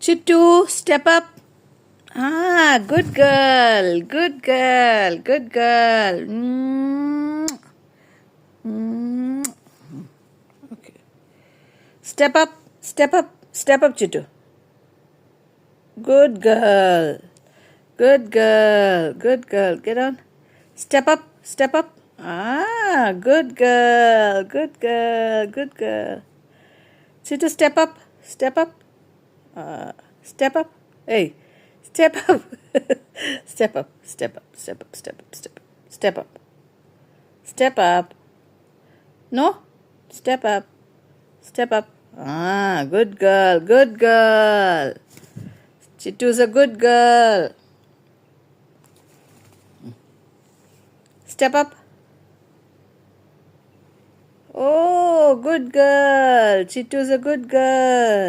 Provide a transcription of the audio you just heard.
Chittu, step up. Ah, good girl, good girl, good girl. Okay. Step up, step up, step up, Chittu. Good girl, good girl, good girl. Get on. Step up, step up. Ah, good girl, good girl, good girl. Chittu, step up, step up. Step up. Hey, step up. Step up, step up, step up, step up, step up, step up. Step up. No? Step up. Step up. Ah, good girl, good girl. Chittu's a good girl. Step up. Oh, good girl. Chittu's a good girl.